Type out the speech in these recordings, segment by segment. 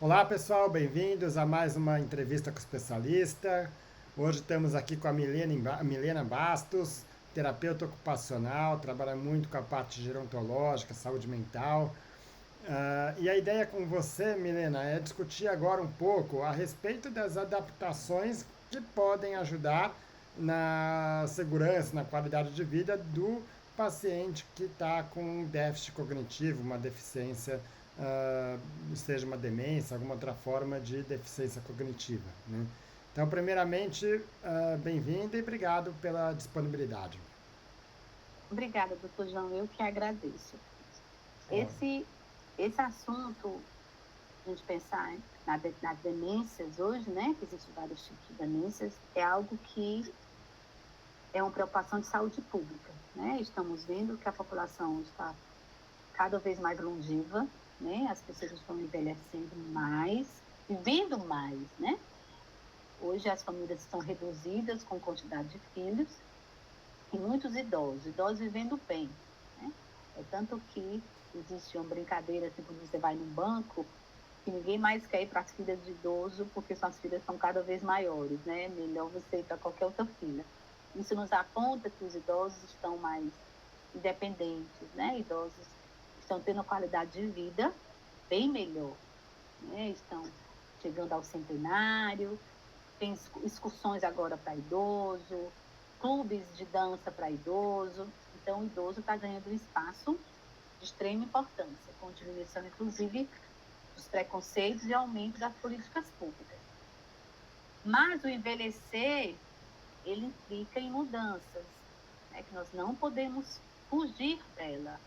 Olá pessoal, bem-vindos a mais uma entrevista com o especialista. Hoje estamos aqui com a Milena Bastos, terapeuta ocupacional, trabalha muito com a parte gerontológica, saúde mental. E a ideia com você, Milena, é discutir agora um pouco a respeito das adaptações que podem ajudar na segurança, na qualidade de vida do paciente que está com um déficit cognitivo, uma deficiência, ah, seja uma demência, alguma outra forma de deficiência cognitiva, né? Então, primeiramente, bem-vindo e obrigado pela disponibilidade. Obrigada, doutor João, eu que agradeço. Ó, Esse, esse assunto, a gente pensar nas demências hoje, né, que existem vários tipos de demências, é algo que é uma preocupação de saúde pública, né? Estamos vendo que a população está cada vez mais longeva, né? As pessoas estão envelhecendo mais, vivendo mais, né? Hoje as famílias estão reduzidas com quantidade de filhos e muitos idosos vivendo bem, né? É tanto que existe uma brincadeira, assim, quando você vai num banco, que ninguém mais quer ir para as filas de idoso, porque suas filas são cada vez maiores, né? Melhor você ir para qualquer outra fila. Isso nos aponta que os idosos estão mais independentes, né? Idosos estão tendo uma qualidade de vida bem melhor, né? Estão chegando ao centenário, tem excursões agora para idoso, clubes de dança para idoso. Então, o idoso está ganhando um espaço de extrema importância, com diminuição, inclusive, dos preconceitos e aumento das políticas públicas. Mas o envelhecer, ele implica em mudanças, né, que nós não podemos fugir dela.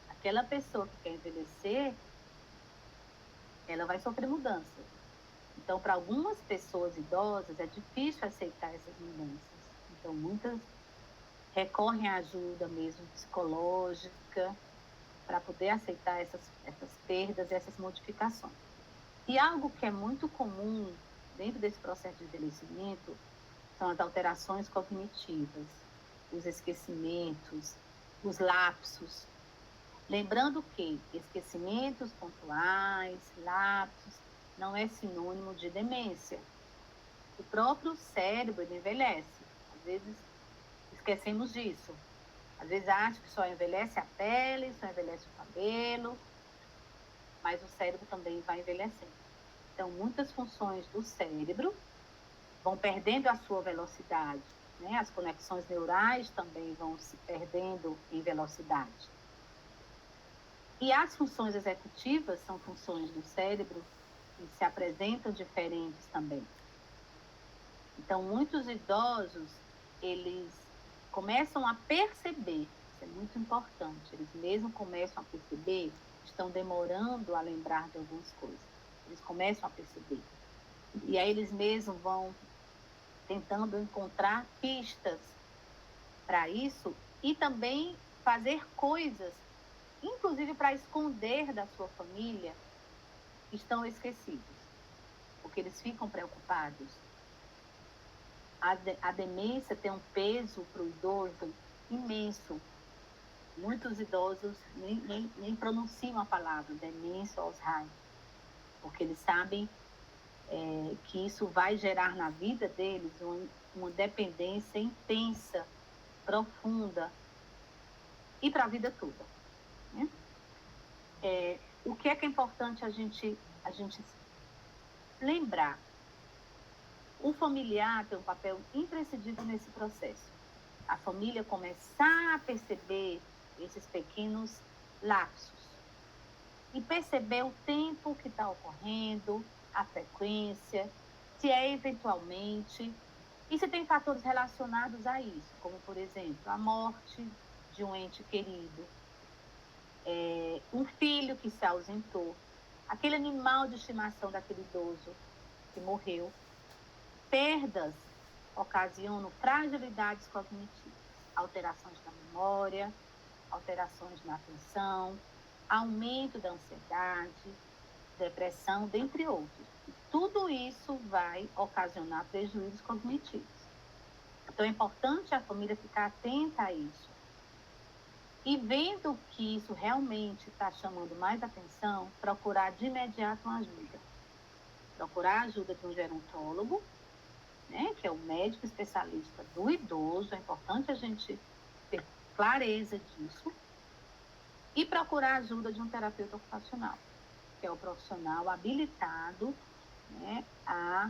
Aquela pessoa que quer envelhecer, ela vai sofrer mudanças. Então, para algumas pessoas idosas, é difícil aceitar essas mudanças. Então, muitas recorrem à ajuda mesmo psicológica para poder aceitar essas perdas, essas modificações. E algo que é muito comum dentro desse processo de envelhecimento são as alterações cognitivas, os esquecimentos, os lapsos. Lembrando que esquecimentos pontuais, lapsos, não é sinônimo de demência. O próprio cérebro ele envelhece. Às vezes esquecemos disso. Às vezes acha que só envelhece a pele, só envelhece o cabelo, mas o cérebro também vai envelhecendo. Então, muitas funções do cérebro vão perdendo a sua velocidade, né? As conexões neurais também vão se perdendo em velocidade. E as funções executivas são funções do cérebro que se apresentam diferentes também. Então, muitos idosos, eles começam a perceber, isso é muito importante, eles mesmo começam a perceber, estão demorando a lembrar de algumas coisas. Eles começam a perceber. E aí eles mesmos vão tentando encontrar pistas para isso e também fazer coisas, inclusive para esconder da sua família, que estão esquecidos, porque eles ficam preocupados. A demência tem um peso para o idoso imenso. Muitos idosos nem pronunciam a palavra demência ou Alzheimer, porque eles sabem que isso vai gerar na vida deles uma dependência intensa, profunda e para a vida toda. Né? O que é importante a gente lembrar? O familiar tem um papel imprescindível nesse processo. A família começar a perceber esses pequenos lapsos e perceber o tempo que está ocorrendo, a frequência, se é eventualmente, e se tem fatores relacionados a isso, como, por exemplo, a morte de um ente querido, um filho que se ausentou, aquele animal de estimação daquele idoso que morreu. Perdas ocasionam fragilidades cognitivas, alterações na memória, alterações na atenção, aumento da ansiedade, depressão, dentre outros. E tudo isso vai ocasionar prejuízos cognitivos. Então é importante a família ficar atenta a isso. E vendo que isso realmente está chamando mais atenção, procurar de imediato uma ajuda. procurar a ajuda de um gerontólogo, né, que é o médico especialista do idoso. É importante a gente ter clareza disso. E procurar a ajuda de um terapeuta ocupacional, que é o profissional habilitado, né, a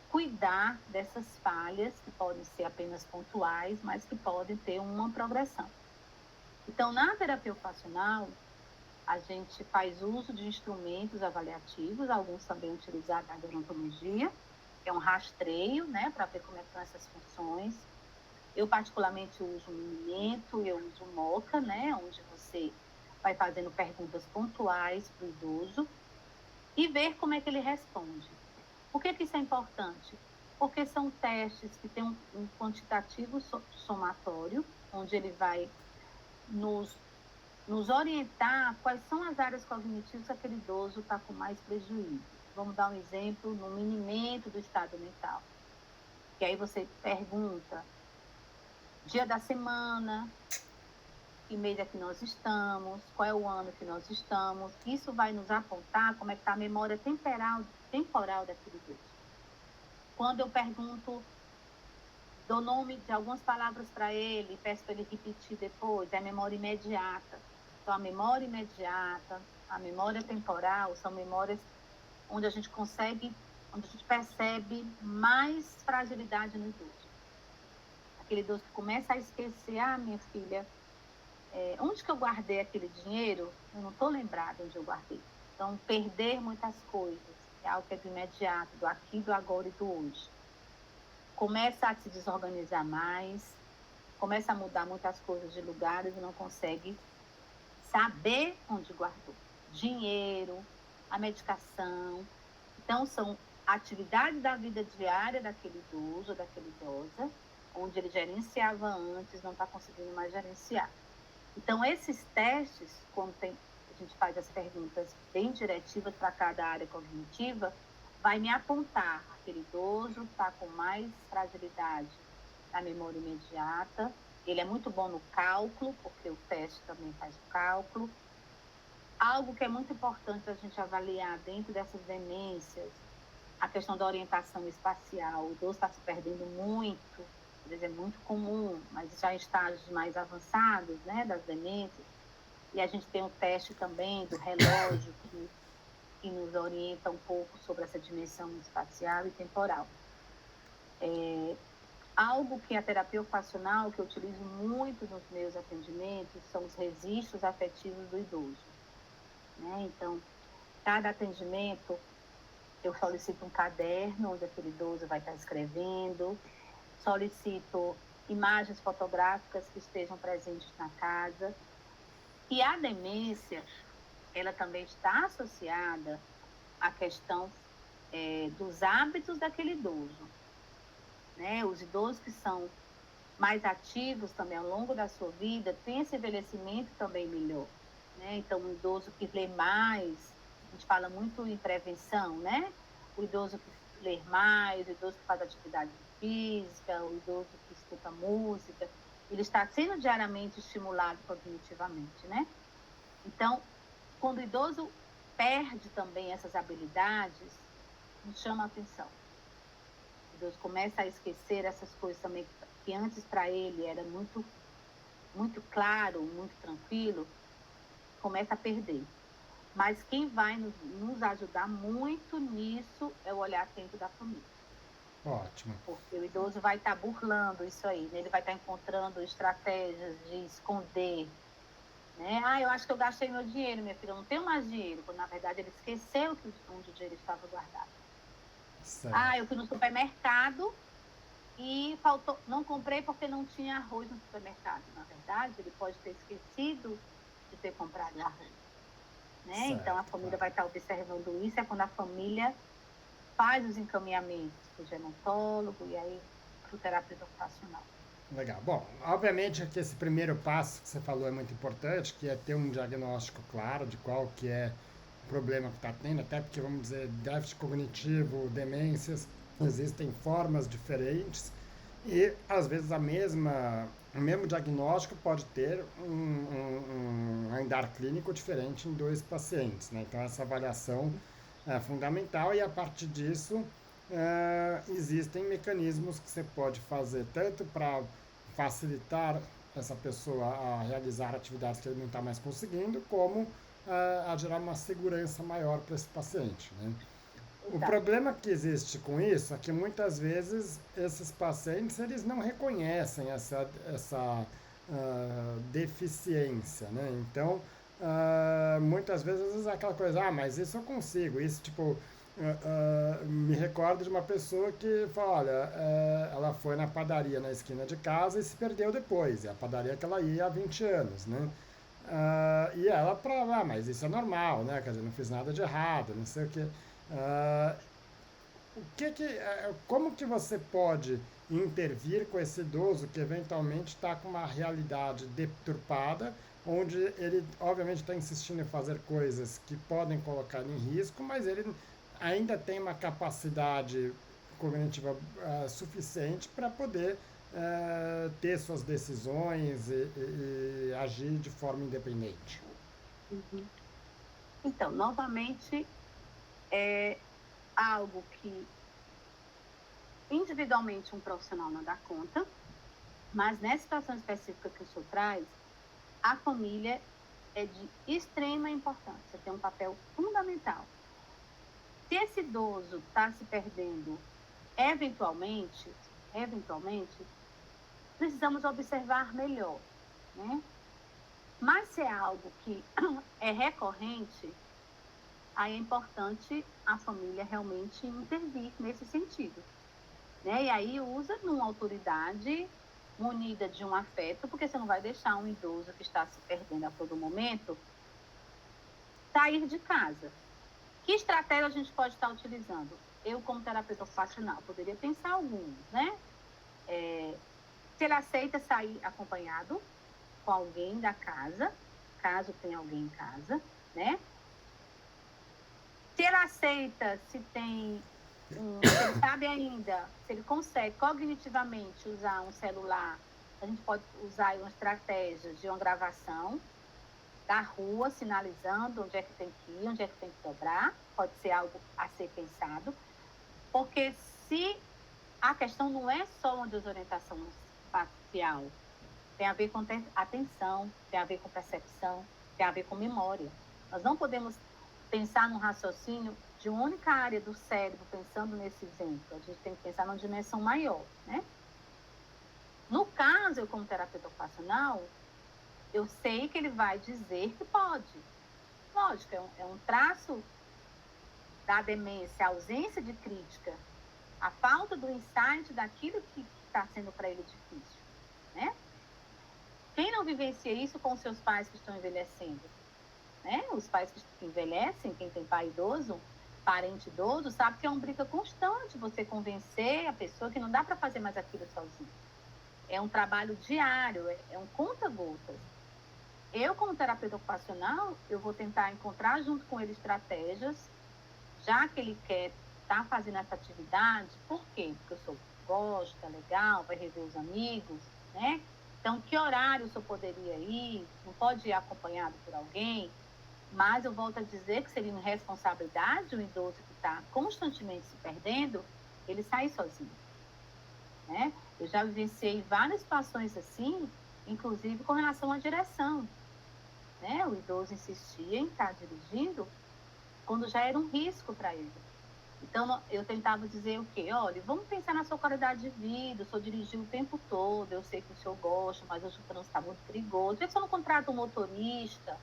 cuidar dessas falhas, que podem ser apenas pontuais, mas que podem ter uma progressão. Então, na terapia ocupacional, a gente faz uso de instrumentos avaliativos, alguns também utilizados na gerontologia, que é um rastreio, né, para ver como é que são essas funções. Eu, particularmente, uso o Minimento, eu uso o MOCA, né, onde você vai fazendo perguntas pontuais para o idoso e ver como é que ele responde. Por que isso é importante? Porque são testes que têm um quantitativo somatório, onde ele vai nos orientar quais são as áreas cognitivas que aquele idoso está com mais prejuízo. Vamos dar um exemplo no Minimento do estado mental. E aí você pergunta dia da semana, que mês é que nós estamos, qual é o ano que nós estamos. Isso vai nos apontar como é que está a memória temporal daquele idoso. Quando eu pergunto, dou nome de algumas palavras para ele, peço para ele repetir depois, é a memória imediata. Então, a memória imediata, a memória temporal, são memórias onde a gente percebe mais fragilidade no idoso. Aquele idoso que começa a esquecer, minha filha, onde que eu guardei aquele dinheiro? Eu não estou lembrada onde eu guardei. Então, perder muitas coisas é algo que é do imediato, do aqui, do agora e do hoje. Começa a se desorganizar mais, começa a mudar muitas coisas de lugares e não consegue saber onde guardou. Dinheiro, a medicação. Então, são atividades da vida diária daquele idoso, daquela idosa, onde ele gerenciava antes, não está conseguindo mais gerenciar. Então, esses testes, quando a gente faz as perguntas bem diretivas para cada área cognitiva, vai me apontar, aquele idoso está com mais fragilidade na memória imediata, ele é muito bom no cálculo, porque o teste também faz o cálculo. Algo que é muito importante a gente avaliar dentro dessas demências, a questão da orientação espacial. O idoso está se perdendo muito, às vezes é muito comum, mas já em estágios mais avançados, né, das demências. E a gente tem um teste também do relógio que nos orienta um pouco sobre essa dimensão espacial e temporal. Algo que a terapia ocupacional, que eu utilizo muito nos meus atendimentos, são os registros afetivos do idoso, né? Então, cada atendimento, eu solicito um caderno onde aquele idoso vai estar escrevendo, solicito imagens fotográficas que estejam presentes na casa. E a demência, ela também está associada à questão dos hábitos daquele idoso, né? Os idosos que são mais ativos também ao longo da sua vida têm esse envelhecimento também melhor, né? Então, um idoso que lê mais, a gente fala muito em prevenção, né? O idoso que lê mais, o idoso que faz atividade física, o idoso que escuta música, ele está sendo diariamente estimulado cognitivamente, né? Então, quando o idoso perde também essas habilidades, nos chama a atenção. O idoso começa a esquecer essas coisas também que antes para ele era muito, muito claro, muito tranquilo, começa a perder. Mas quem vai nos ajudar muito nisso é o olhar atento da família. Ótimo. Porque o idoso vai estar burlando isso aí, né? Ele vai estar encontrando estratégias de esconder, né? Eu acho que eu gastei meu dinheiro, minha filha, eu não tenho mais dinheiro, quando na verdade ele esqueceu onde o dinheiro estava guardado. Certo. Eu fui no supermercado e faltou, não comprei porque não tinha arroz no supermercado. Na verdade, ele pode ter esquecido de ter comprado arroz, né? Certo, então a família claro. vai estar observando isso, é quando a família faz os encaminhamentos para o gerontólogo e aí para o terapeuta ocupacional. Legal. Bom, obviamente que esse primeiro passo que você falou é muito importante, que é ter um diagnóstico claro de qual que é o problema que está tendo, até porque, vamos dizer, déficit cognitivo, demências, existem formas diferentes e, às vezes, o mesmo diagnóstico pode ter um andar clínico diferente em dois pacientes, né? Então, essa avaliação é fundamental e a partir disso existem mecanismos que você pode fazer tanto para facilitar essa pessoa a realizar atividades que ele não está mais conseguindo, como a gerar uma segurança maior para esse paciente, né? O Exato. problema que existe com isso é que muitas vezes esses pacientes eles não reconhecem essa deficiência, né? Então, muitas vezes é aquela coisa, mas isso eu consigo, isso tipo, me recordo de uma pessoa que fala, olha, ela foi na padaria na esquina de casa e se perdeu depois, é a padaria que ela ia há 20 anos, né? E ela prova, mas isso é normal, né? Quer dizer, não fiz nada de errado, não sei o quê. Ah, como que você pode intervir com esse idoso que eventualmente está com uma realidade deturpada, onde ele obviamente está insistindo em fazer coisas que podem colocar em risco, mas ele ainda tem uma capacidade cognitiva suficiente para poder ter suas decisões e agir de forma independente. Uhum. Então, novamente, é algo que individualmente um profissional não dá conta, mas nessa situação específica que o senhor traz, a família é de extrema importância, tem um papel fundamental. Se esse idoso está se perdendo eventualmente, precisamos observar melhor, né? Mas se é algo que é recorrente, aí é importante a família realmente intervir nesse sentido, né? E aí usa uma autoridade munida de um afeto, porque você não vai deixar um idoso que está se perdendo a todo momento sair de casa. Que estratégia a gente pode estar utilizando? Eu, como terapeuta ocupacional, poderia pensar alguns, né? Se ele aceita sair acompanhado com alguém da casa, caso tenha alguém em casa, né? Se ele aceita, se ele sabe ainda, se ele consegue cognitivamente usar um celular, a gente pode usar uma estratégia de uma gravação da rua, sinalizando onde é que tem que ir, onde é que tem que dobrar, pode ser algo a ser pensado, porque se a questão não é só uma desorientação facial, tem a ver com atenção, tem a ver com percepção, tem a ver com memória. Nós não podemos pensar num raciocínio de uma única área do cérebro, pensando nesse exemplo. A gente tem que pensar numa dimensão maior, né? No caso, eu como terapeuta ocupacional, eu sei que ele vai dizer que pode. Lógico, é um traço da demência, a ausência de crítica, a falta do insight daquilo que está sendo para ele difícil, né? Quem não vivencia isso com seus pais que estão envelhecendo? Né? Os pais que envelhecem, quem tem pai idoso, parente idoso, sabe que é uma briga constante você convencer a pessoa que não dá para fazer mais aquilo sozinho. É um trabalho diário, é um conta-gotas. Eu, como terapeuta ocupacional, eu vou tentar encontrar junto com ele estratégias, já que ele quer estar fazendo essa atividade. Por quê? Porque o senhor gosta, é legal, vai rever os amigos, né? Então, que horário o senhor poderia ir? Não pode ir acompanhado por alguém? Mas eu volto a dizer que seria uma responsabilidade o idoso que está constantemente se perdendo, ele sair sozinho, né? Eu já vivenciei várias situações assim, inclusive com relação à direção, né? O idoso insistia em estar dirigindo quando já era um risco para ele. Então, eu tentava dizer o quê? Olha, vamos pensar na sua qualidade de vida, o senhor dirigiu o tempo todo, eu sei que o senhor gosta, mas hoje o trânsito está muito perigoso. Por que você não contrata um motorista?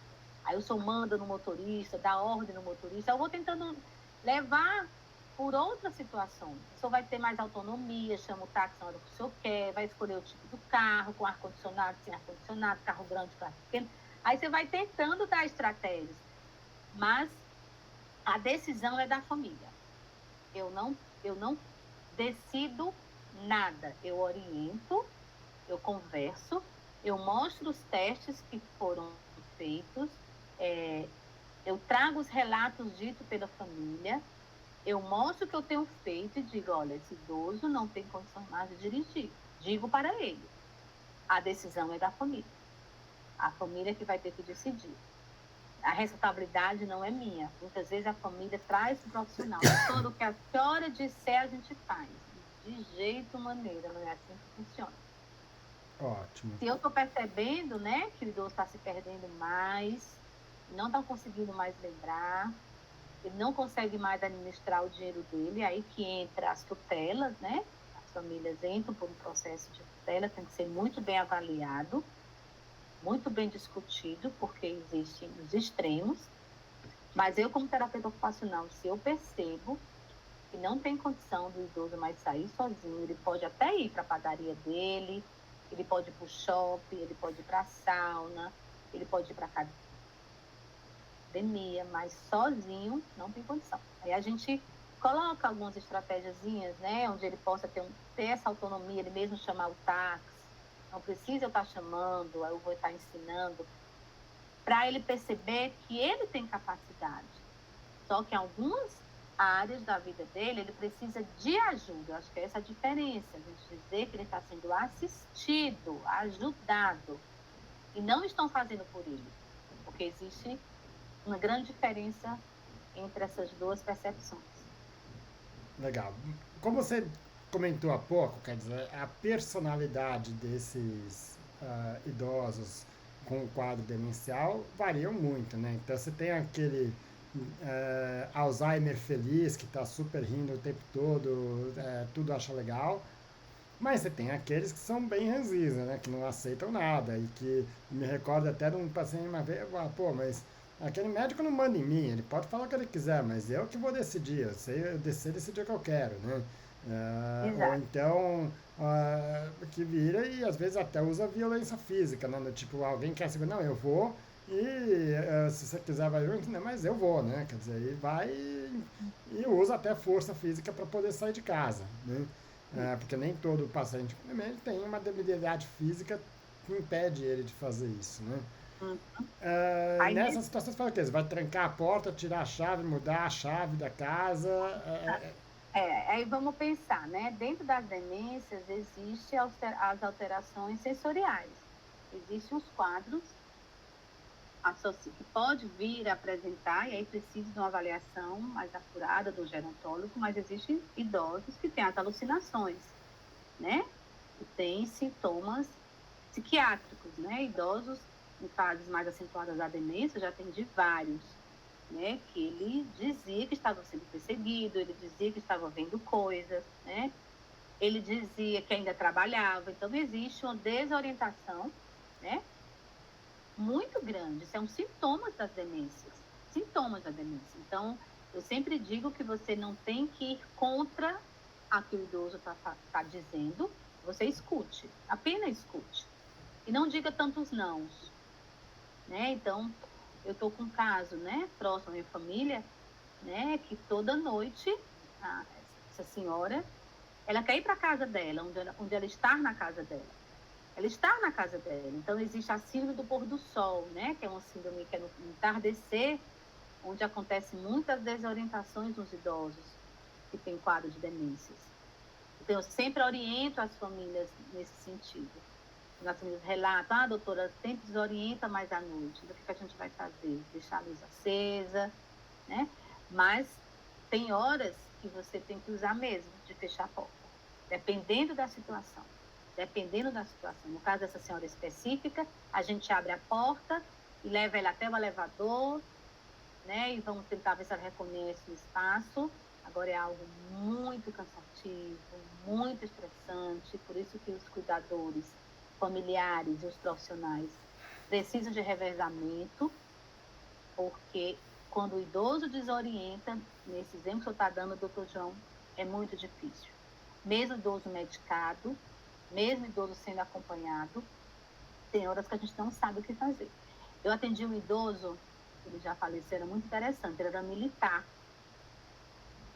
Aí o senhor manda no motorista, dá ordem no motorista. Eu vou tentando levar por outras situações. O senhor vai ter mais autonomia, chama o táxi na hora que o senhor quer, vai escolher o tipo do carro, com ar-condicionado, sem ar-condicionado, carro grande, carro pequeno. Aí você vai tentando dar estratégias. Mas a decisão é da família. Eu não decido nada. Eu oriento, eu converso, eu mostro os testes que foram feitos, eu trago os relatos ditos pela família, eu mostro o que eu tenho feito e digo, olha, esse idoso não tem condição mais de dirigir. Digo para ele, a decisão é da família. A família que vai ter que decidir. a responsabilidade não é minha. Muitas vezes a família traz o profissional. Tudo o que a senhora disser, a gente faz. De jeito maneira, não é assim que funciona. Ótimo. Se eu estou percebendo, né, que o idoso está se perdendo mais, não está conseguindo mais lembrar, ele não consegue mais administrar o dinheiro dele, aí que entra as tutelas, né? As famílias entram por um processo de tutela, tem que ser muito bem avaliado, muito bem discutido, porque existem os extremos. Mas eu, como terapeuta ocupacional, se eu percebo que não tem condição do idoso mais sair sozinho, ele pode até ir para a padaria dele, ele pode ir para o shopping, ele pode ir para a sauna, ele pode ir para a academia, mas sozinho não tem condição. Aí a gente coloca algumas estratégiazinhas, né, onde ele possa ter essa autonomia, ele mesmo chamar o táxi, não precisa eu estar chamando, eu vou estar ensinando, para ele perceber que ele tem capacidade. Só que em algumas áreas da vida dele, ele precisa de ajuda. Eu acho que é essa a diferença, a gente dizer que ele está sendo assistido, ajudado, e não estão fazendo por ele, porque existe uma grande diferença entre essas duas percepções. Legal. Como você comentou há pouco, quer dizer, a personalidade desses idosos com o quadro demencial variam muito, né? Então você tem aquele Alzheimer feliz que está super rindo o tempo todo, tudo acha legal, mas você tem aqueles que são bem ranzinza, né? Que não aceitam nada e que me recordo até de um paciente uma vez, pô, mas aquele médico não manda em mim, ele pode falar o que ele quiser, mas eu que vou decidir, eu sei decidir o que eu quero, né? Ou Exato. então que vira e às vezes até usa violência física, né? Tipo, alguém quer saber, não, eu vou e se você quiser vai junto, né? Mas eu vou, né? Quer dizer, e vai e usa até força física para poder sair de casa, né? Porque nem todo paciente tem uma debilidade física que impede ele de fazer isso, né? Uhum. Aí, Nessas situações, fala o quê? Você vai trancar a porta, tirar a chave, mudar a chave da casa. aí vamos pensar, né? Dentro das demências existem as alterações sensoriais. Existem os quadros que pode vir a apresentar, e aí precisa de uma avaliação mais acurada do gerontólogo, mas existem idosos que têm as alucinações, né? Que têm sintomas psiquiátricos, né? Idosos em fases mais acentuadas da demência, já atendi vários, né? Que ele dizia que estava sendo perseguido, ele dizia que estava vendo coisas, né? Ele dizia que ainda trabalhava, então existe uma desorientação, né? Muito grande, são sintomas das demências, sintomas da demência. Então, eu sempre digo que você não tem que ir contra a que o idoso tá dizendo, você escute, apenas escute. E não diga tantos nãos, né? Então, eu tô com um caso, né, próximo à minha família, né, que toda noite, essa senhora, ela quer ir para a casa dela, onde ela está na casa dela. Ela está na casa dela. Então, existe a síndrome do pôr do sol, né? Que é uma síndrome que é no entardecer, onde acontecem muitas desorientações nos idosos que têm quadro de demências. Então, eu sempre oriento as famílias nesse sentido. As famílias relatam, doutora, sempre desorienta mais à noite. Então, o que a gente vai fazer? Deixar a luz acesa, né? Mas tem horas que você tem que usar mesmo, de fechar a porta, dependendo da situação. Dependendo da situação. No caso dessa senhora específica, a gente abre a porta e leva ela até o elevador, né? E vamos tentar ver se ela reconhece o espaço. Agora é algo muito cansativo, muito estressante, por isso que os cuidadores familiares e os profissionais precisam de revezamento, porque quando o idoso desorienta, nesse exemplo que eu estou dando, doutor João, é muito difícil. Mesmo idoso medicado, mesmo idoso sendo acompanhado, tem horas que a gente não sabe o que fazer. Eu atendi um idoso, ele já faleceu, era muito interessante, ele era militar.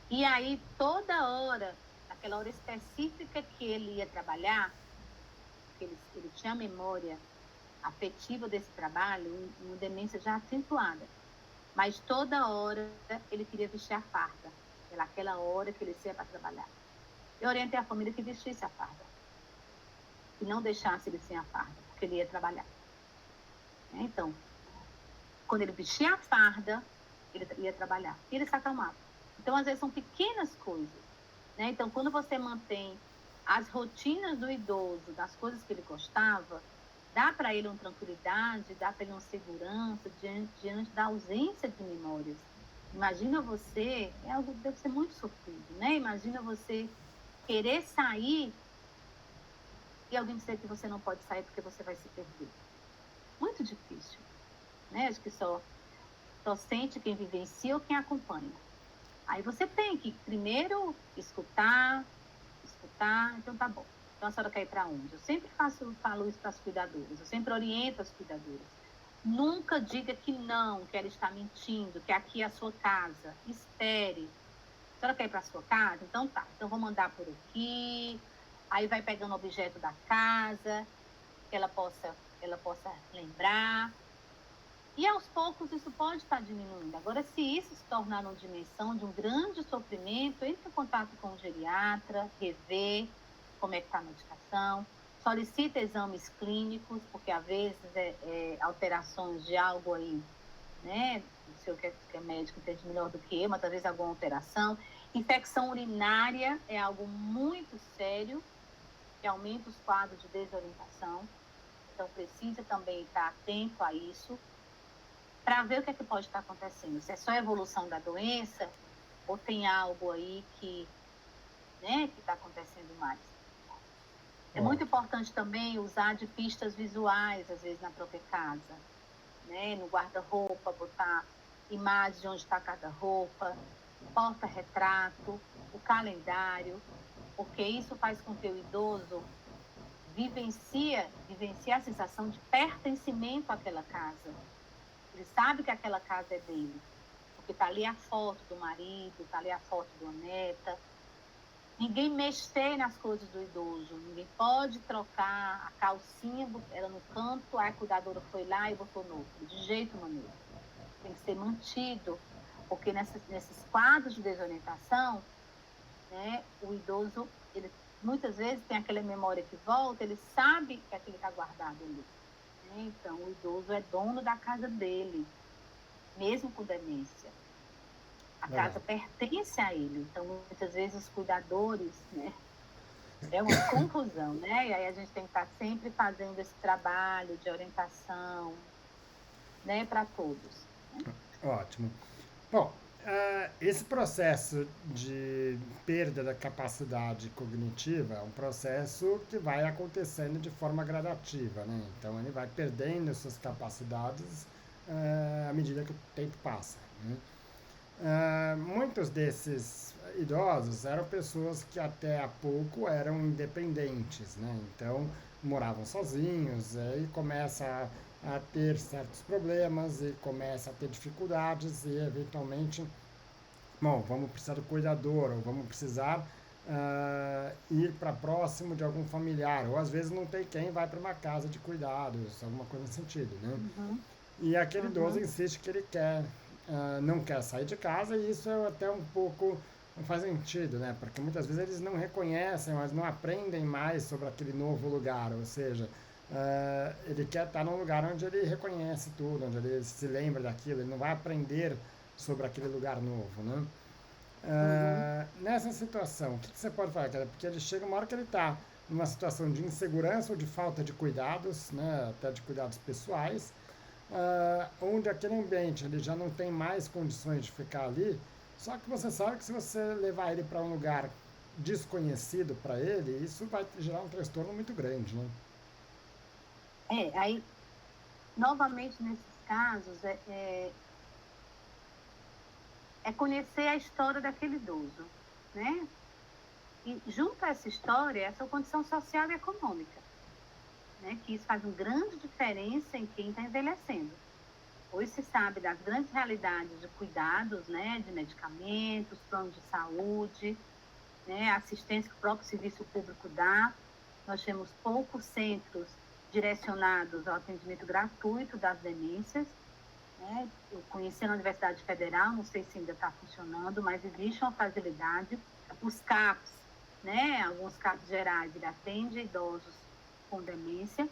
E aí, toda hora, naquela hora específica que ele ia trabalhar, porque ele tinha a memória afetiva desse trabalho, uma demência já acentuada. Mas toda hora ele queria vestir a farda, naquela hora que ele ia para trabalhar. Eu orientei a família que vestisse a farda, que não deixasse ele sem a farda, porque ele ia trabalhar. Então, Quando ele vestia a farda, ele ia trabalhar. E ele se acalmava. Então, às vezes, são pequenas coisas, né? Então, quando você mantém as rotinas do idoso, das coisas que ele gostava, dá para ele uma tranquilidade, dá para ele uma segurança diante da ausência de memórias. Imagina você, é algo que deve ser muito sofrido, né? Imagina você querer sair e alguém dizer que você não pode sair porque você vai se perder. Muito difícil, né? Acho que só sente quem vivencia ou quem acompanha. Aí você tem que primeiro escutar, então tá bom. Então a senhora quer ir para onde? Eu sempre falo isso para as cuidadoras, eu sempre oriento as cuidadoras. Nunca diga que não, que ela está mentindo, que aqui é a sua casa. Espere. A senhora quer ir para a sua casa? Então tá. Então vou mandar por aqui. Aí vai pegando o objeto da casa, que ela possa lembrar. E aos poucos isso pode estar diminuindo. Agora, se isso se tornar uma dimensão de um grande sofrimento, entre em contato com o geriatra, rever como é que está a medicação, solicita exames clínicos, porque às vezes alterações de algo aí, né? O senhor que é médico entende melhor do que eu, mas às vezes alguma alteração. Infecção urinária é algo muito sério, que aumenta os quadros de desorientação. Então, precisa também estar atento a isso, para ver o que é que pode estar acontecendo. Se é só a evolução da doença, ou tem algo aí que está acontecendo mais. É muito importante também usar de pistas visuais, às vezes, na própria casa. Né? No guarda-roupa, botar imagens de onde está cada roupa, porta-retrato, o calendário, porque isso faz com que o idoso vivencie a sensação de pertencimento àquela casa. Ele sabe que aquela casa é dele, porque está ali a foto do marido, está ali a foto da neta. Ninguém mexe nas coisas do idoso, ninguém pode trocar a calcinha, era no canto, a cuidadora foi lá e botou novo, de jeito maneiro. Tem que ser mantido, porque nesses quadros de desorientação, né, o idoso, ele muitas vezes tem aquela memória que volta, ele sabe que aquilo está guardado ali. Né? Então, o idoso é dono da casa dele, mesmo com demência. A casa pertence a ele. Então, muitas vezes, os cuidadores, né? É uma confusão, né? E aí a gente tem que estar sempre fazendo esse trabalho de orientação, né? Para todos. Né? Ótimo. Bom, esse processo de perda da capacidade cognitiva é um processo que vai acontecendo de forma gradativa, né? Então, ele vai perdendo suas capacidades à medida que o tempo passa, né? Muitos desses idosos eram pessoas que até há pouco eram independentes, né? Então moravam sozinhos e começa a ter certos problemas e começa a ter dificuldades e eventualmente, bom, vamos precisar do cuidador ou vamos precisar ir para próximo de algum familiar ou às vezes não tem quem vai para uma casa de cuidados, alguma coisa nesse sentido, né? Uhum. E aquele idoso insiste que ele quer, não quer sair de casa e isso é até um pouco, não faz sentido, né? Porque muitas vezes eles não reconhecem, mas não aprendem mais sobre aquele novo lugar, ou seja, ele quer estar num lugar onde ele reconhece tudo, onde ele se lembra daquilo, ele não vai aprender sobre aquele lugar novo, né? Nessa situação, o que você pode fazer? Porque ele chega uma hora que ele está numa situação de insegurança ou de falta de cuidados, né? Até de cuidados pessoais, onde aquele ambiente ele já não tem mais condições de ficar ali, só que você sabe que se você levar ele para um lugar desconhecido para ele, isso vai gerar um transtorno muito grande, né? Aí, novamente, nesses casos, é conhecer a história daquele idoso, né? E junto a essa história, essa condição social e econômica, né? Que isso faz uma grande diferença em quem está envelhecendo. Hoje se sabe das grandes realidades de cuidados, né? De medicamentos, planos de saúde, né? Assistência que o próprio serviço público dá. Nós temos poucos centros direcionados ao atendimento gratuito das demências. Né? Eu conheci na Universidade Federal, não sei se ainda está funcionando, mas existe uma facilidade. Os CAPs, né? Alguns CAPs gerais, ele atende idosos com demência,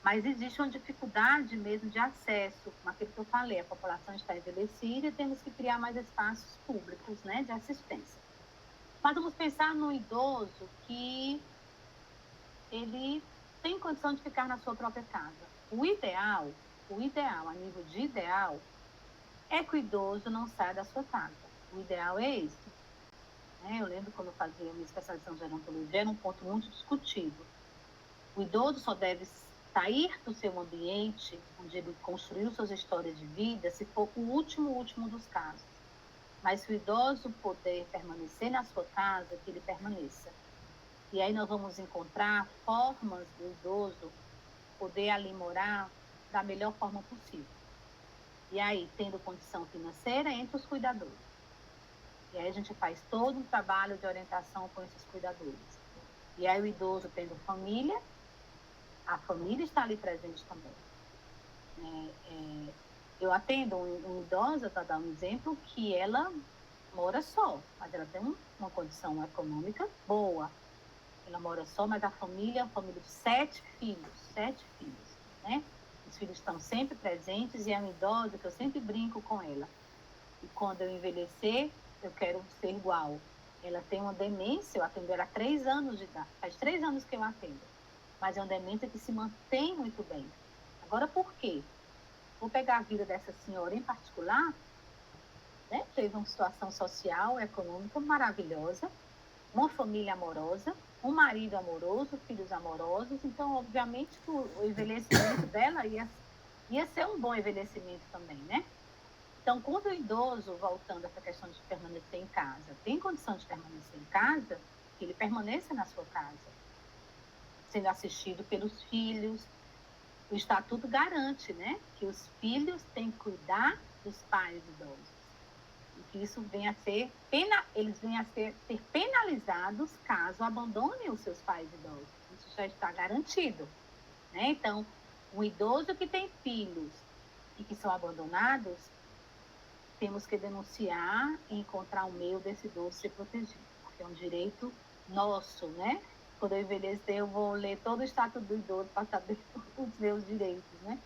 Mas existe uma dificuldade mesmo de acesso, como aquilo que eu falei, a população está envelhecida e temos que criar mais espaços públicos, né, de assistência. Mas vamos pensar no idoso que ele tem condição de ficar na sua própria casa. O ideal, a nível de ideal, é que o idoso não saia da sua casa. O ideal é esse. Né? Eu lembro quando eu fazia minha especialização em gerontologia, era um ponto muito discutido. O idoso só deve sair do seu ambiente, onde ele construiu suas histórias de vida, se for o último dos casos. Mas se o idoso puder permanecer na sua casa, que ele permaneça. E aí nós vamos encontrar formas do idoso poder ali morar da melhor forma possível. E aí, tendo condição financeira, entre os cuidadores. E aí a gente faz todo um trabalho de orientação com esses cuidadores. E aí o idoso tendo família, a família está ali presente também. Eu atendo uma idosa, para dar um exemplo, que ela mora só, mas ela tem uma condição econômica boa. Ela mora só, mas a família é uma família de 7 filhos, né? Os filhos estão sempre presentes e é uma idosa que eu sempre brinco com ela. E quando eu envelhecer, eu quero ser igual. Ela tem uma demência, eu atendo ela há 3 anos de idade, faz 3 anos que eu atendo. Mas é uma demência que se mantém muito bem. Agora, por quê? Vou pegar a vida dessa senhora em particular, né? Teve uma situação social, econômica maravilhosa, uma família amorosa, um marido amoroso, filhos amorosos. Então, obviamente, o envelhecimento dela ia ser um bom envelhecimento também, né? Então, quando o idoso, voltando a essa questão de permanecer em casa, tem condição de permanecer em casa, que ele permaneça na sua casa, sendo assistido pelos filhos. O Estatuto garante, né, que os filhos têm que cuidar dos pais idosos. E que isso venha a ser, eles venham a ser penalizados caso abandonem os seus pais idosos. Isso já está garantido. Né? Então, um idoso que tem filhos e que são abandonados, temos que denunciar e encontrar um meio desse idoso ser protegido, porque é um direito nosso, né? Quando eu envelhecer, eu vou ler todo o Estatuto do Idoso para saber os meus direitos, né?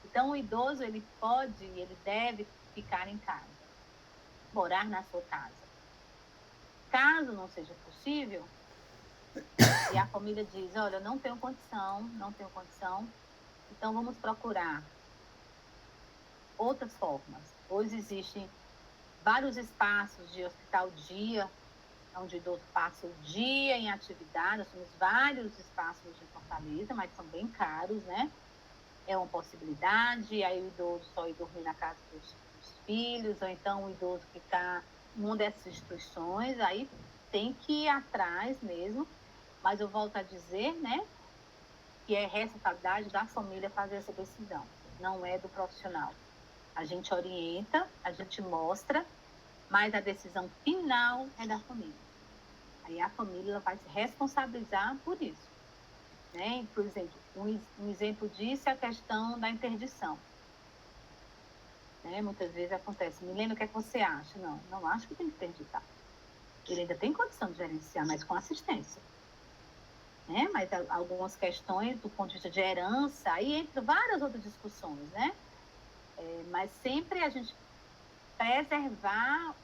Então, o idoso, ele pode e ele deve ficar em casa, morar na sua casa. Caso não seja possível, e a família diz, olha, eu não tenho condição, então vamos procurar outras formas. Hoje existem vários espaços de hospital dia, onde o idoso passa o dia em atividade. Nós temos vários espaços de Fortaleza, mas são bem caros, né? É uma possibilidade, aí o idoso só ir dormir na casa dos filhos, ou então o idoso ficar em uma dessas instituições, aí tem que ir atrás mesmo, mas eu volto a dizer, né, que é responsabilidade da família fazer essa decisão, não é do profissional. A gente orienta, a gente mostra, mas a decisão final é da família. Aí a família vai se responsabilizar por isso. Né? Por exemplo, um exemplo disso é a questão da interdição. Né? Muitas vezes acontece, Milena, o que é que você acha? Não acho que tem que interditar. Ele ainda tem condição de gerenciar, mas com assistência. Né? Mas algumas questões do ponto de vista de herança, aí entre várias outras discussões, né? Mas sempre a gente preservar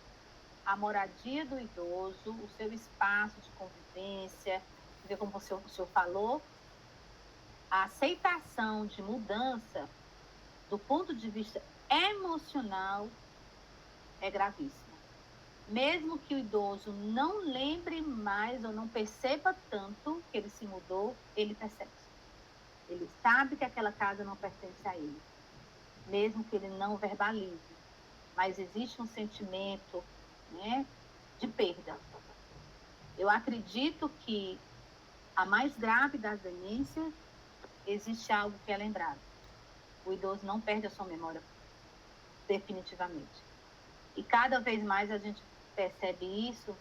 a moradia do idoso, o seu espaço de convivência, porque como o senhor falou, a aceitação de mudança do ponto de vista emocional é gravíssima. Mesmo que o idoso não lembre mais ou não perceba tanto que ele se mudou, ele percebe. Ele sabe que aquela casa não pertence a ele, mesmo que ele não verbalize. Mas existe um sentimento, né, de perda. Eu acredito que a mais grave das demências, existe algo que é lembrado. O idoso não perde a sua memória definitivamente. E cada vez mais a gente percebe isso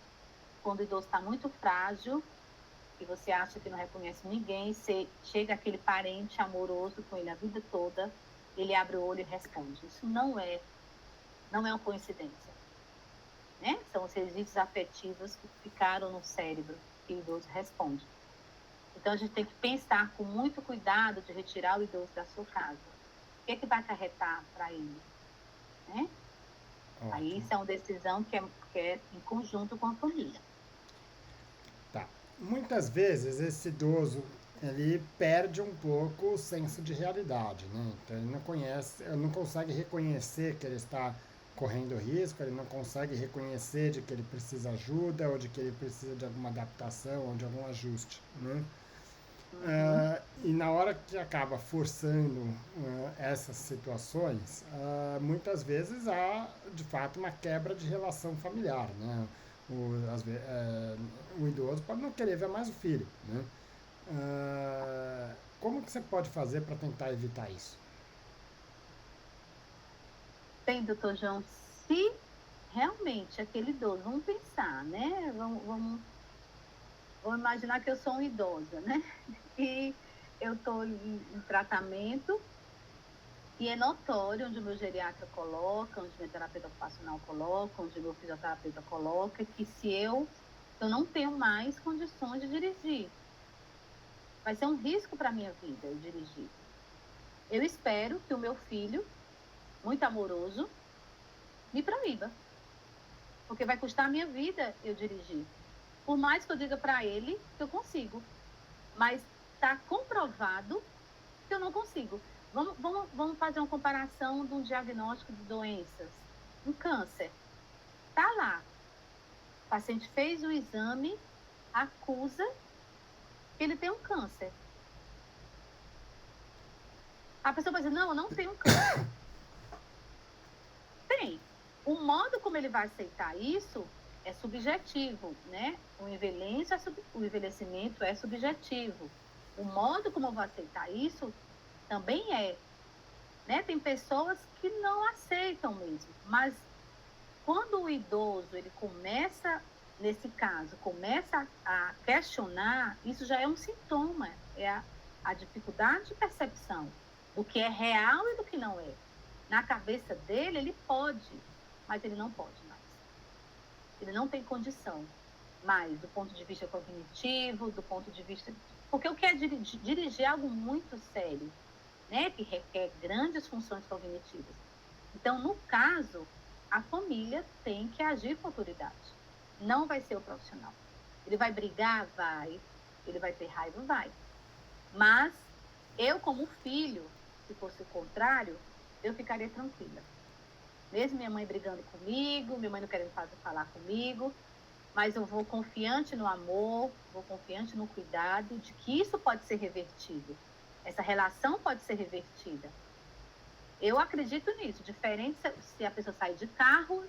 quando o idoso está muito frágil, e você acha que não reconhece ninguém, chega aquele parente amoroso com ele a vida toda, ele abre o olho e responde. Isso não é uma coincidência. Né? São os registros afetivos que ficaram no cérebro, que o idoso responde. Então, a gente tem que pensar com muito cuidado de retirar o idoso da sua casa. O que vai acarretar para ele? Né? Aí, isso é uma decisão que é em conjunto com a família. Tá. Muitas vezes, esse idoso, ele perde um pouco o senso de realidade, né? Então, ele não consegue reconhecer que ele está correndo risco, ele não consegue reconhecer de que ele precisa ajuda ou de que ele precisa de alguma adaptação ou de algum ajuste, né? E na hora que acaba forçando essas situações, muitas vezes há de fato uma quebra de relação familiar, né? O idoso pode não querer ver mais o filho, né? Como que você pode fazer para tentar evitar isso? Bem, doutor João, se realmente aquele idoso, vamos pensar, né? Vamos imaginar que eu sou uma idosa, né? E eu estou em tratamento e é notório onde o meu geriatra coloca, onde o meu terapeuta ocupacional coloca, onde o meu fisioterapeuta coloca, que se eu não tenho mais condições de dirigir. Vai ser um risco para a minha vida eu dirigir. Eu espero que o meu filho, muito amoroso, me proíba. Porque vai custar a minha vida eu dirigir. Por mais que eu diga para ele que eu consigo. Mas está comprovado que eu não consigo. Vamos fazer uma comparação de um diagnóstico de doenças. Um câncer. Está lá. O paciente fez o exame, acusa que ele tem um câncer. A pessoa vai dizer, não, eu não tenho câncer. Tem. O modo como ele vai aceitar isso é subjetivo, né? O envelhecimento é subjetivo. O modo como eu vou aceitar isso também é. Né? Tem pessoas que não aceitam mesmo, mas quando o idoso ele começa, nesse caso, começa a questionar, isso já é um sintoma, é a dificuldade de percepção do que é real e do que não é. Na cabeça dele, ele pode, mas ele não pode mais. Ele não tem condição mais, do ponto de vista cognitivo, do ponto de vista... Porque o que é dirigir é algo muito sério, né? Que requer grandes funções cognitivas. Então, no caso, a família tem que agir com autoridade. Não vai ser o profissional. Ele vai brigar? Vai. Ele vai ter raiva? Vai. Mas eu, como filho, se fosse o contrário, eu ficaria tranquila. Mesmo minha mãe brigando comigo, minha mãe não querendo falar comigo, mas eu vou confiante no amor, vou confiante no cuidado de que isso pode ser revertido. Essa relação pode ser revertida. Eu acredito nisso, diferente se a pessoa sair de carro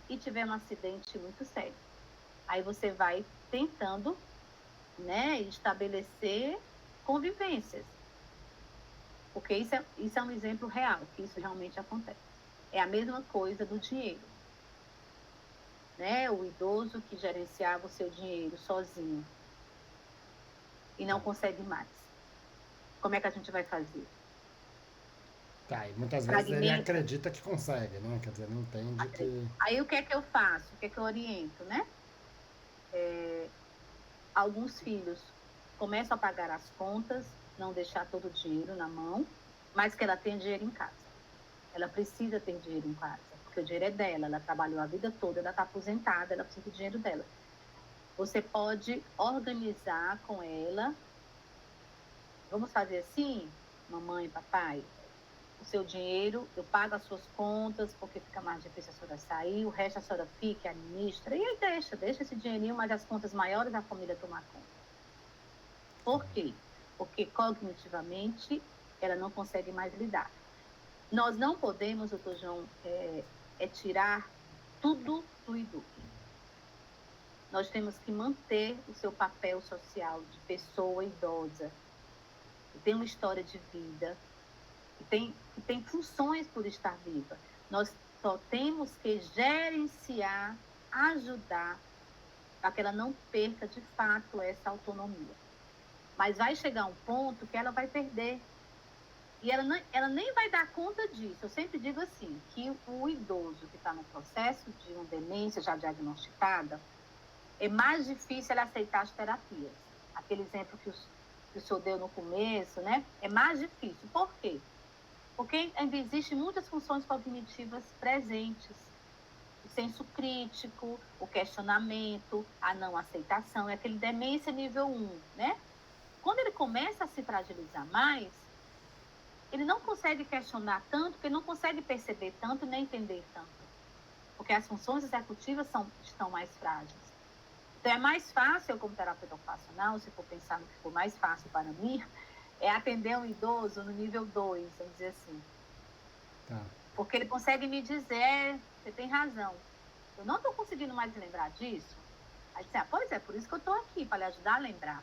e tiver um acidente muito sério. Aí você vai tentando, né, estabelecer convivências. Porque isso é um exemplo real, que isso realmente acontece. É a mesma coisa do dinheiro. Né? O idoso que gerenciava o seu dinheiro sozinho e não consegue mais. Como é que a gente vai fazer? Tá, e muitas vezes ele acredita que consegue, né? Quer dizer, não entende que... Aí o que é que eu faço? O que é que eu oriento, né? Alguns filhos começam a pagar as contas, não deixar todo o dinheiro na mão, mas que ela tenha dinheiro em casa. Ela precisa ter dinheiro em casa, porque o dinheiro é dela, ela trabalhou a vida toda, ela está aposentada, ela precisa do dinheiro dela. Você pode organizar com ela, vamos fazer assim, mamãe, papai, o seu dinheiro, eu pago as suas contas, porque fica mais difícil a senhora sair, o resto a senhora fica, administra, e aí deixa esse dinheirinho, mas as contas maiores a família tomar conta. Por quê? Porque cognitivamente ela não consegue mais lidar. Nós não podemos, doutor João, tirar tudo do idoso. Nós temos que manter o seu papel social de pessoa idosa, que tem uma história de vida, que tem funções por estar viva. Nós só temos que gerenciar, ajudar, para que ela não perca de fato essa autonomia. Mas vai chegar um ponto que ela vai perder. E ela nem vai dar conta disso. Eu sempre digo assim, que o idoso que está no processo de uma demência já diagnosticada, é mais difícil ele aceitar as terapias. aquele exemplo que o senhor deu no começo, né? É mais difícil. Por quê? Porque ainda existem muitas funções cognitivas presentes. O senso crítico, o questionamento, a não aceitação, é aquele demência nível 1, né? Quando ele começa a se fragilizar mais, ele não consegue questionar tanto, porque ele não consegue perceber tanto nem entender tanto. Porque as funções executivas estão mais frágeis. Então, é mais fácil, eu como terapeuta ocupacional, se for pensar no que for mais fácil para mim, é atender um idoso no nível 2, vamos dizer assim. Tá. Porque ele consegue me dizer, você tem razão, eu não estou conseguindo mais lembrar disso. Aí você, pois é, por isso que eu estou aqui, para lhe ajudar a lembrar.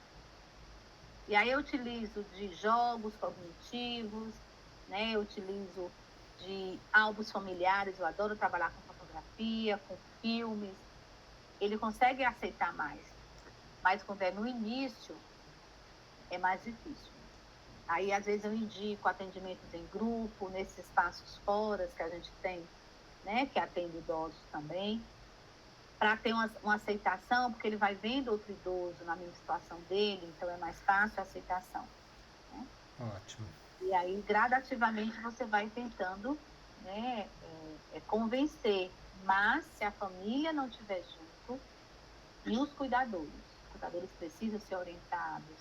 E aí eu utilizo de jogos cognitivos, né? Eu utilizo de álbuns familiares, eu adoro trabalhar com fotografia, com filmes. Ele consegue aceitar mais. Mas quando é no início, é mais difícil. Aí, às vezes, eu indico atendimentos em grupo, nesses espaços fora que a gente tem, né? Que atende idosos também, para ter uma aceitação, porque ele vai vendo outro idoso na mesma situação dele, então é mais fácil a aceitação. Né? Ótimo. E aí, gradativamente, você vai tentando, né, convencer. Mas, se a família não estiver junto, e os cuidadores precisam ser orientados,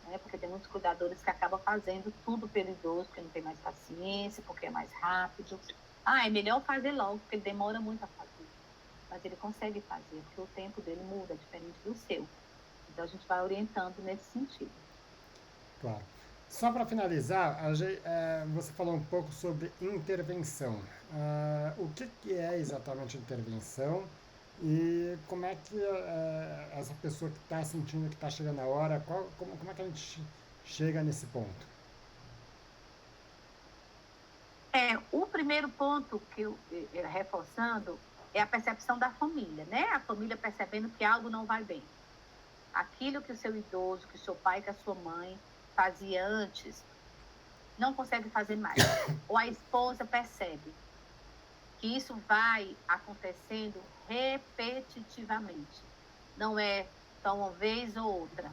né, porque tem muitos cuidadores que acabam fazendo tudo pelo idoso, porque não tem mais paciência, porque é mais rápido. É melhor fazer logo, porque ele demora muito a fazer. Mas ele consegue fazer, porque o tempo dele muda, diferente do seu. Então, a gente vai orientando nesse sentido. Claro. Só para finalizar, você falou um pouco sobre intervenção. O que é exatamente intervenção e como é que essa pessoa que está sentindo que está chegando a hora, como é que a gente chega nesse ponto? O primeiro ponto que eu reforçando é a percepção da família, né? A família percebendo que algo não vai bem. Aquilo que o seu idoso, que o seu pai, que a sua mãe fazia antes, não consegue fazer mais. Ou a esposa percebe que isso vai acontecendo repetitivamente. Não é só uma vez ou outra.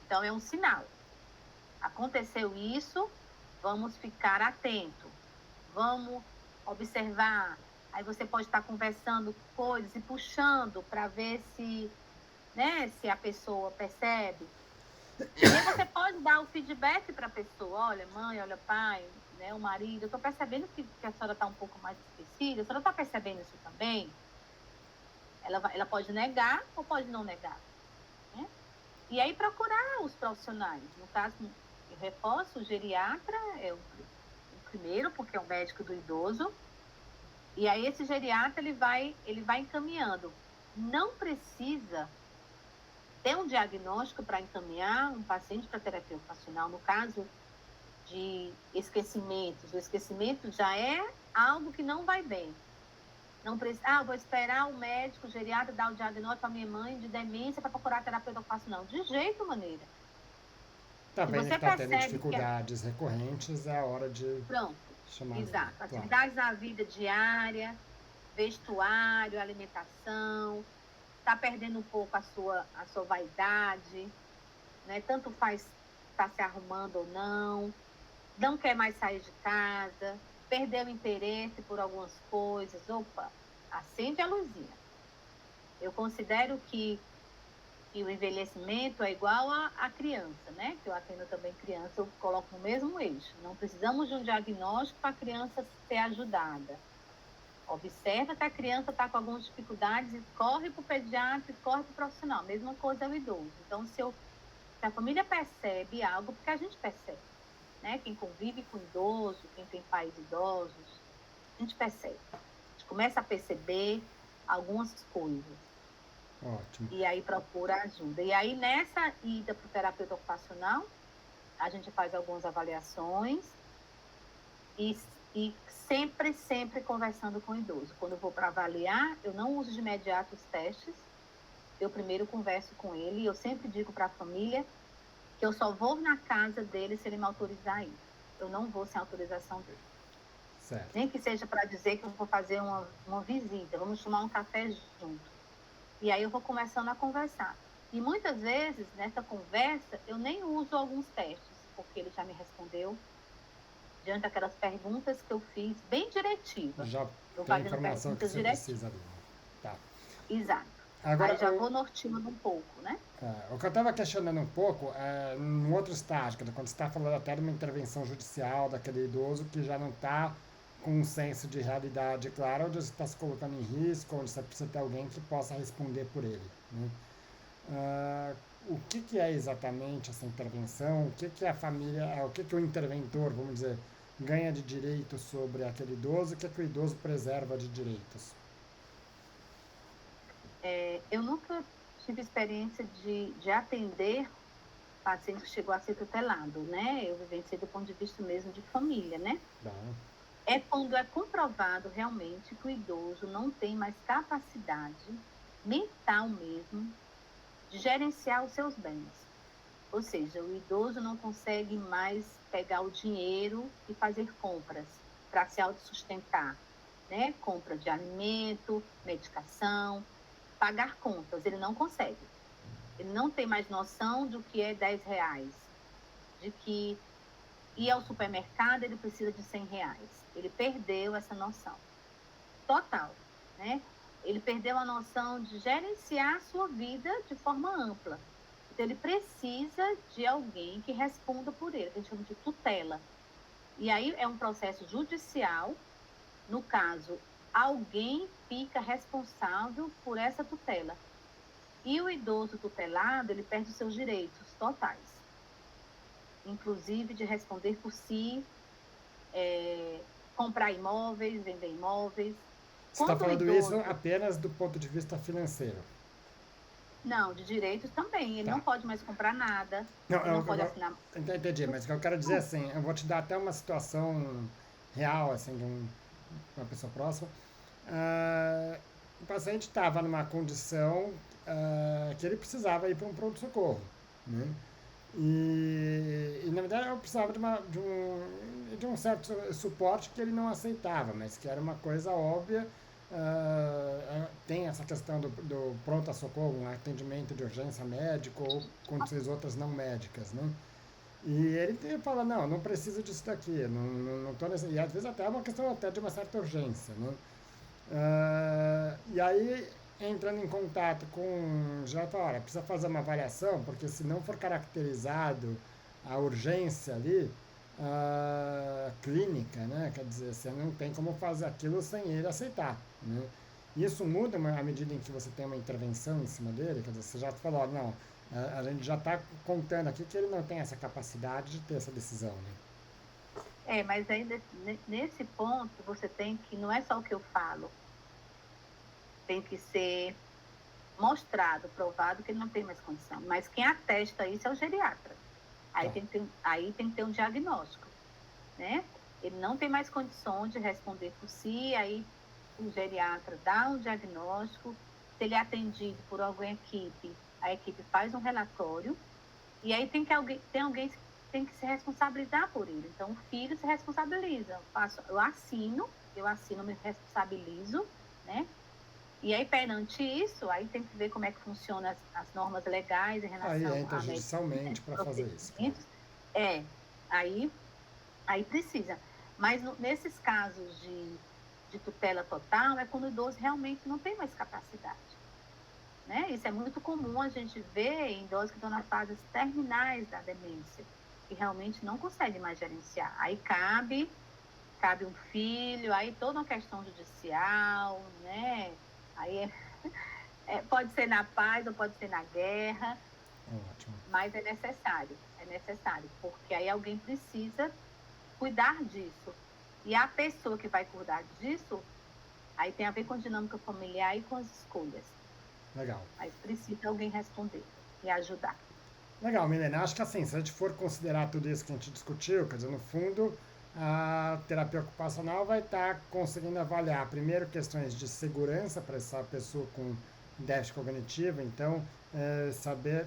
Então, é um sinal. Aconteceu isso, vamos ficar atento. Vamos observar. Aí você pode estar conversando coisas e puxando para ver se, né, se a pessoa percebe. E aí você pode dar o feedback para a pessoa. Olha, mãe, olha, pai, né, o marido, eu estou percebendo que a senhora está um pouco mais esquecida. A senhora está percebendo isso também? Ela pode negar ou pode não negar. Né? E aí procurar os profissionais. No caso, eu reforço, o geriatra é o primeiro, porque é o médico do idoso. E aí esse geriatra, ele vai encaminhando. Não precisa ter um diagnóstico para encaminhar um paciente para terapia ocupacional. No caso de esquecimentos, o esquecimento já é algo que não vai bem. Não precisa, vou esperar o médico, o geriatra, dar o diagnóstico para minha mãe de demência para procurar terapeuta ocupacional. De jeito maneira. Tá Se vendo que você está tendo percebe que dificuldades recorrentes, é a hora de Pronto, chamar exato. ajuda. Atividades da vida diária, vestuário, alimentação, está perdendo um pouco a sua vaidade, né? Tanto faz estar se arrumando ou não quer mais sair de casa, perdeu interesse por algumas coisas. Opa, acende a luzinha. Eu considero que o envelhecimento é igual a criança, né? Que eu atendo também criança, eu coloco no mesmo eixo. Não precisamos de um diagnóstico para a criança ser ajudada. Observa que a criança está com algumas dificuldades e corre para o pediatra e corre para o profissional. Mesma coisa é o idoso. Então, se a família percebe algo, porque a gente percebe, né? Quem convive com idoso, quem tem pais idosos, a gente percebe. A gente começa a perceber algumas coisas. Ótimo. E aí procura ajuda. E aí, nessa ida para o terapeuta ocupacional, a gente faz algumas avaliações e sempre conversando com o idoso. Quando eu vou para avaliar, eu não uso de imediato os testes. Eu primeiro converso com ele e eu sempre digo para a família que eu só vou na casa dele se ele me autorizar a ir. Eu não vou sem autorização dele. Certo. Nem que seja para dizer que eu vou fazer uma visita, vamos tomar um café junto. E aí eu vou começando a conversar. E muitas vezes, nessa conversa, eu nem uso alguns testes, porque ele já me respondeu diante daquelas perguntas que eu fiz bem diretiva. Já Eu tem a fazendo informação que perguntas você diretivas. precisa ali. Tá. Exato. Agora, Aí já vou norteando um pouco, né? o que eu estava questionando um pouco é num outro estágio, quando você está falando até de uma intervenção judicial daquele idoso que já não está com um senso de realidade claro, onde você está se colocando em risco, onde você precisa ter alguém que possa responder por ele. Né? Ah, o que é exatamente essa intervenção? O que a família, o que o interventor, vamos dizer, ganha de direito sobre aquele idoso? O que o idoso preserva de direitos? Eu nunca tive experiência de atender paciente que chegou a ser tutelado, né? Eu vivenciei do ponto de vista mesmo de família, né? Tá? É quando é comprovado realmente que o idoso não tem mais capacidade mental mesmo de gerenciar os seus bens. Ou seja, o idoso não consegue mais pegar o dinheiro e fazer compras para se autossustentar, né? Compra de alimento, medicação, pagar contas, ele não consegue. Ele não tem mais noção do que é 10 reais, de que ir ao supermercado ele precisa de 100 reais. Ele perdeu essa noção total, né? Ele perdeu a noção de gerenciar a sua vida de forma ampla. Então, ele precisa de alguém que responda por ele, que a gente chama de tutela. E aí é um processo judicial. No caso, alguém fica responsável por essa tutela. E o idoso tutelado, ele perde os seus direitos totais, inclusive de responder por si, comprar imóveis, vender imóveis. Você está Quando o falando isso idoso apenas do ponto de vista financeiro. Não, de direitos também. Ele Tá. não pode mais comprar nada, Não, ele não pode assinar. entendi, mas o que eu quero dizer é assim, eu vou te dar até uma situação real, assim, de uma pessoa próxima. Ah, o paciente estava numa condição que ele precisava ir para um pronto-socorro, né? Na verdade eu precisava de um certo suporte que ele não aceitava, mas que era uma coisa óbvia. Tem essa questão do pronto-socorro, um atendimento de urgência médico ou condições outras não médicas, né? E ele fala, não, não preciso disso daqui, não tô nesse... E às vezes até é uma questão até de uma certa urgência, né? E aí, entrando em contato com já fala, olha, precisa fazer uma avaliação, porque se não for caracterizado a urgência ali, clínica, né? Quer dizer, você não tem como fazer aquilo sem ele aceitar, né? Isso muda à medida em que você tem uma intervenção em cima dele, quer dizer, você já falou, ó, não, a gente já está contando aqui que ele não tem essa capacidade de ter essa decisão, né? Mas aí nesse ponto você tem que, não é só o que eu falo, tem que ser mostrado, provado que ele não tem mais condição. Mas quem atesta isso é o geriatra. Aí, Tá. aí tem que ter um diagnóstico, né? Ele não tem mais condições de responder por si, aí o geriatra dá um diagnóstico, se ele é atendido por alguma equipe, a equipe faz um relatório, e aí tem alguém que tem que se responsabilizar por ele. Então, o filho se responsabiliza. Eu assino, me responsabilizo, né? E aí, perante isso, aí tem que ver como é que funcionam as normas legais em Aí relação entra a medicina, judicialmente para fazer isso, claro. procedimentos. É, aí, aí precisa. Mas nesses casos de tutela total, é quando o idoso realmente não tem mais capacidade. Né? Isso é muito comum a gente ver em idosos que estão nas fases terminais da demência, que realmente não conseguem mais gerenciar. Aí cabe um filho, aí toda uma questão judicial, né? Aí pode ser na paz ou pode ser na guerra, Ótimo. mas é necessário, porque aí alguém precisa cuidar disso. E a pessoa que vai cuidar disso, aí tem a ver com a dinâmica familiar e com as escolhas. Legal. Mas precisa alguém responder e ajudar. Legal, Milena. Acho que assim, se a gente for considerar tudo isso que a gente discutiu, quer dizer, no fundo, a terapia ocupacional vai estar conseguindo avaliar, primeiro, questões de segurança para essa pessoa com déficit cognitivo, então,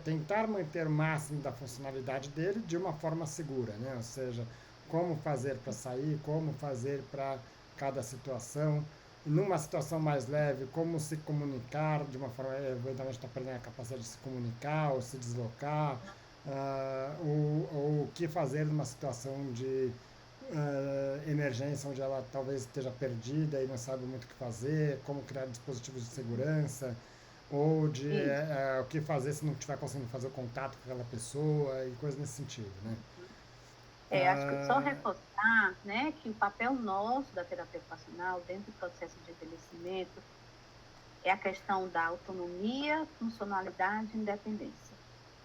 tentar manter o máximo da funcionalidade dele de uma forma segura, né? Ou seja, como fazer para sair, como fazer para cada situação, numa situação mais leve, como se comunicar de uma forma, eventualmente está perdendo a capacidade de se comunicar ou se deslocar, ou o que fazer numa situação de emergência onde ela talvez esteja perdida e não sabe muito o que fazer, como criar dispositivos de segurança, ou de Isso. o que fazer se não estiver conseguindo fazer o contato com aquela pessoa e coisas nesse sentido, né? Acho que só Ah, reforçar, né, que o papel nosso da terapia ocupacional dentro do processo de envelhecimento é a questão da autonomia, funcionalidade e independência.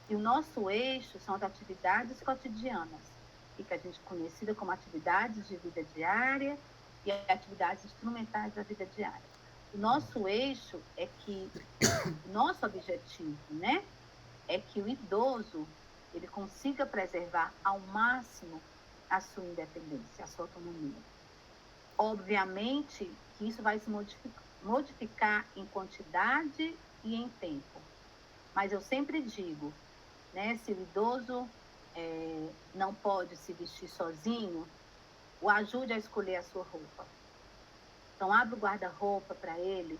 E o nosso eixo são as atividades cotidianas, que a gente conhecida como atividades de vida diária e atividades instrumentais da vida diária. O nosso eixo é que, o nosso objetivo, né, é que o idoso ele consiga preservar ao máximo a sua independência, a sua autonomia. Obviamente que isso vai se modificar em quantidade e em tempo. Mas eu sempre digo, né, se o idoso não pode se vestir sozinho, o ajude a escolher a sua roupa. Então, abre o guarda-roupa para ele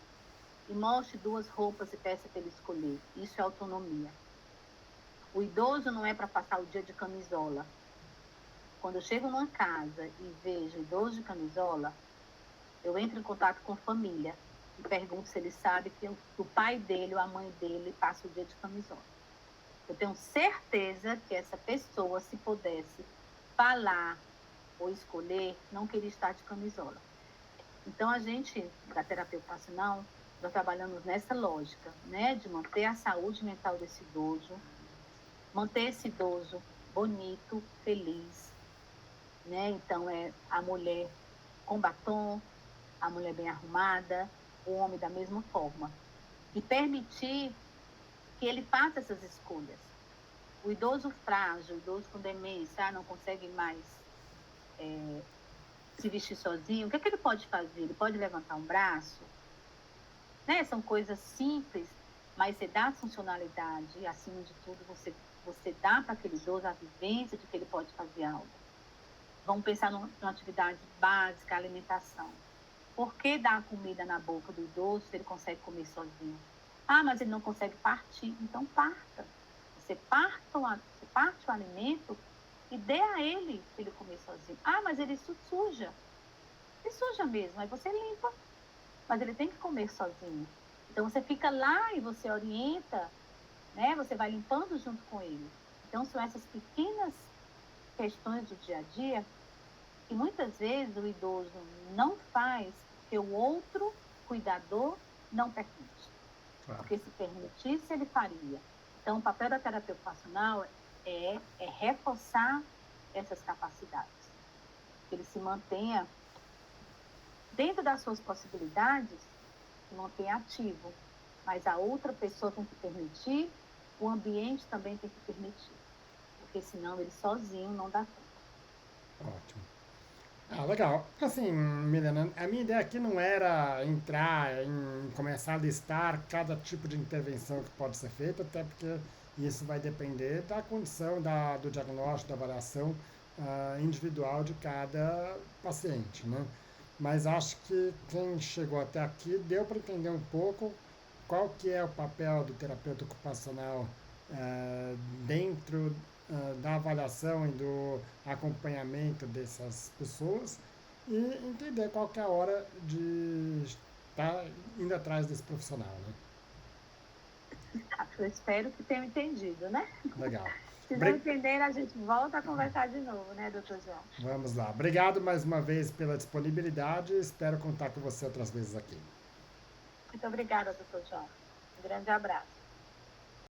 e mostre 2 roupas e peça para ele escolher. Isso é autonomia. O idoso não é para passar o dia de camisola. Quando eu chego numa casa e vejo idoso de camisola, eu entro em contato com a família e pergunto se ele sabe que o pai dele ou a mãe dele passa o dia de camisola. Eu tenho certeza que essa pessoa, se pudesse falar ou escolher, não queria estar de camisola. Então, a gente, da terapia ocupacional, nós trabalhamos nessa lógica, né, de manter a saúde mental desse idoso, manter esse idoso bonito, feliz, né? Então, é a mulher com batom, a mulher bem arrumada, o homem da mesma forma. E permitir que ele faça essas escolhas. O idoso frágil, o idoso com demência, não consegue mais se vestir sozinho, o que ele pode fazer? Ele pode levantar um braço? Né? São coisas simples, mas você dá funcionalidade e, acima de tudo, você dá para aquele idoso a vivência de que ele pode fazer algo. Vamos pensar numa atividade básica, alimentação. Por que dar comida na boca do idoso se ele consegue comer sozinho? Ah, mas ele não consegue partir. Então, parta. Você parte o alimento e dê a ele para ele comer sozinho. Ah, mas ele suja. Ele suja mesmo, aí você limpa. Mas ele tem que comer sozinho. Então, você fica lá e você orienta, né? Você vai limpando junto com ele. Então, são essas pequenas questões do dia a dia que muitas vezes o idoso não faz porque o outro cuidador não permite. claro. Porque se permitisse, ele faria. Então, o papel da terapia ocupacional é reforçar essas capacidades. Que ele se mantenha dentro das suas possibilidades, se mantenha ativo. Mas a outra pessoa tem que permitir, o ambiente também tem que permitir. Porque senão ele sozinho não dá conta. Ótimo. Legal. Assim, Milena, a minha ideia aqui não era entrar em começar a listar cada tipo de intervenção que pode ser feita, até porque isso vai depender da condição do diagnóstico, da avaliação individual de cada paciente, né? Mas acho que quem chegou até aqui deu para entender um pouco qual que é o papel do terapeuta ocupacional dentro da avaliação e do acompanhamento dessas pessoas e entender qual que é a hora de estar indo atrás desse profissional, né? Eu espero que tenham entendido, né? Legal. Se não entender, a gente volta a conversar de novo, né, doutor João? Vamos lá. Obrigado mais uma vez pela disponibilidade. Espero contar com você outras vezes aqui. Muito obrigada, doutor João. Um grande abraço.